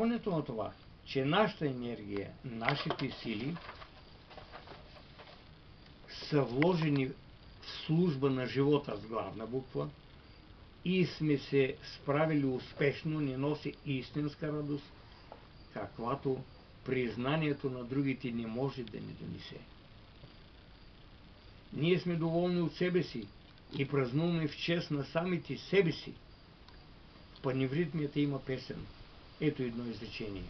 осъзнаването на това, че нашата енергия, нашите сили са вложени в служба на живота с главна буква и сме се справили успешно, ни носи истинска радост, каквато признанието на другите не може да ни донесе. Ние сме доволни от себе си и празнуваме в чест на самите себе си. В паневритмията има песен. Ето едно изречение.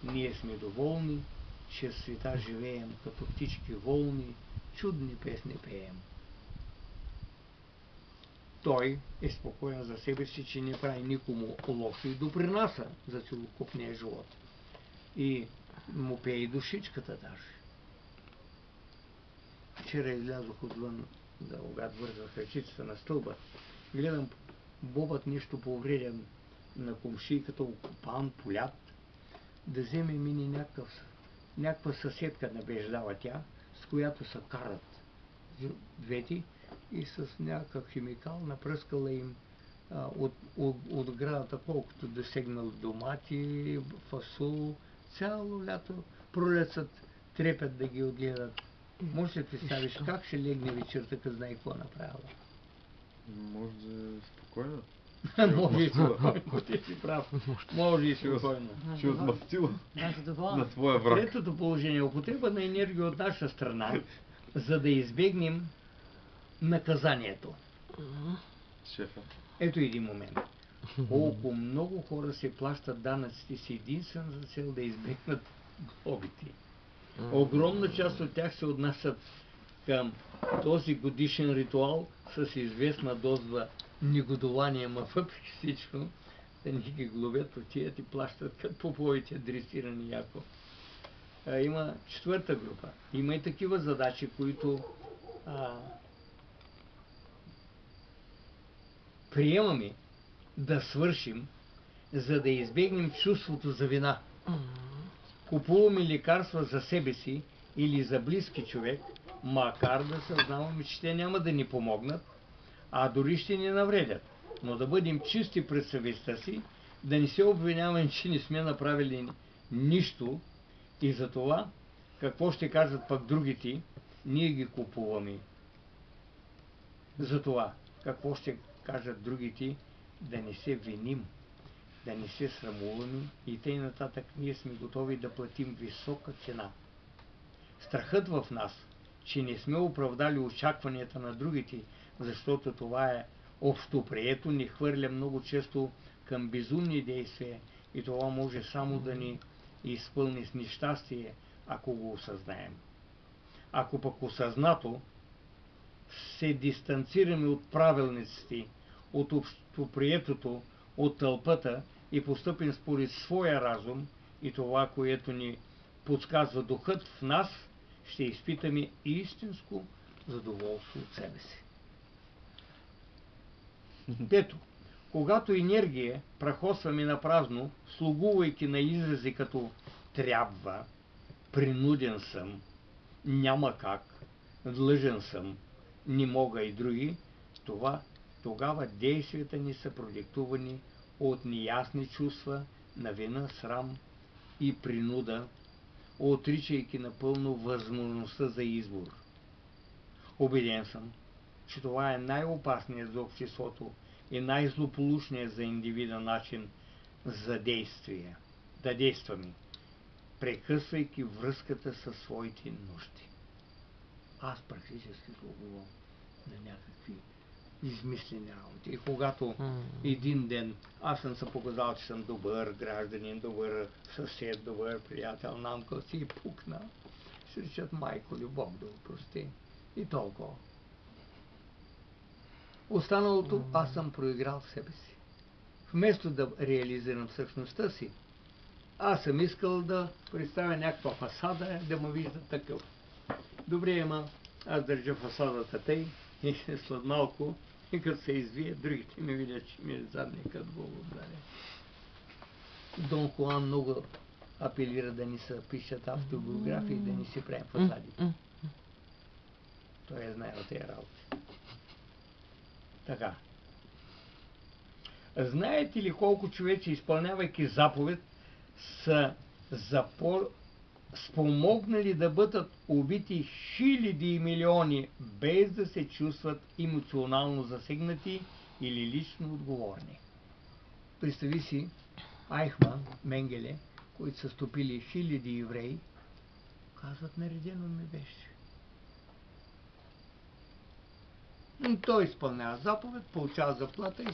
Ние сме доволни, че в света живеем, като птички волни, чудни песни пеем. Той е спокоен за себе си, че не прави никому лошо и допринася за целокупния живот. И му пее и душичката даже. Вчера излязох отвън да вързах ръчицата на стълба. Гледам, бобът нещо повреден на комшийката, окопан, полят. Да вземе мини някаква съседка набеждава тя, с която се карат двете и с някакъв химикал напръскала им от градата, колкото досегнал домати, фасул, цяло лято пролецът трепят да ги отгледат. Може да представиш как ще легне вечерта, като знае какво направила? Може да е спокойно. Може и спокойно, ти си прав. Може и спокойно. Ще отмъстила на твоя враг. Третото положение, употреба на енергия от наша страна, за да избегнем наказанието. Шефа. Ето един момент. Колко много хора се плащат данъците си единствено за цел да избегнат глобите. Огромна част от тях се отнасят към този годишен ритуал с известна доза негодование, ма въпреки всичко да ни ги глобят, отият и плащат като поповите дресирани яко. Има четвърта група. Има и такива задачи, които приемаме да свършим, за да избегнем чувството за вина. Купуваме лекарства за себе си или за близки човек, макар да съзнаваме, че те няма да ни помогнат, а дори ще ни навредят. Но да бъдем чисти пред съвестта си, да не се обвиняваме, че не сме направили нищо и за това, какво ще кажат пък другите, ние ги купуваме. За това, какво ще кажат другите, да не се виним, да не се срамуваме и тъй нататък ние сме готови да платим висока цена. Страхът в нас, че не сме оправдали очакванията на другите, защото това е общоприето, ни хвърля много често към безумни действия и това може само да ни изпълни с нещастие, ако го осъзнаем. Ако пък осъзнато се дистанцираме от правилниците, от общоприетото, от тълпата и постъпим според своя разум и това, което ни подсказва духът в нас, ще изпитаме истинско задоволство от себе си. Пето, когато енергия прахосваме на празно, слугувайки на изрази като трябва, принуден съм, няма как, длъжен съм, не мога и други, тогава действията ни са продиктувани от неясни чувства на вина, срам и принуда, отричайки напълно възможността за избор. Убеден съм, че това е най-опасният за обществото и най-злополучният за индивида начин за действие. Да действаме, прекъсвайки връзката със своите нужди. Аз практически слугувам на някакви измислени работи. И когато един ден аз съм се показал, че съм добър гражданин, добър съсед, добър приятел, намка си и пукна, ще речат майко ли, Бог да го прости. И толкова. Останалото аз съм проиграл в себе си. Вместо да реализирам същността си, аз съм искал да представя някаква фасада, да ме вижда такъв. Добре, ама аз държа фасадата тъй и след малко, и като се извие, другите ми видят, че ми е задния като Бог ударя. Дон Хуан много апелира да ни се пишат автобиографии и да ни си правим фасади. Той е знаел тези работи. Така. Знаете ли колко човече, изпълнявайки заповед, са спомогнали да бъдат убити хиляди и милиони, без да се чувстват емоционално засегнати или лично отговорни. Представи си Айхман, Менгеле, които са стопили хиляди евреи, казват, наредено ми беше. Той изпълнява заповед, получава заплата и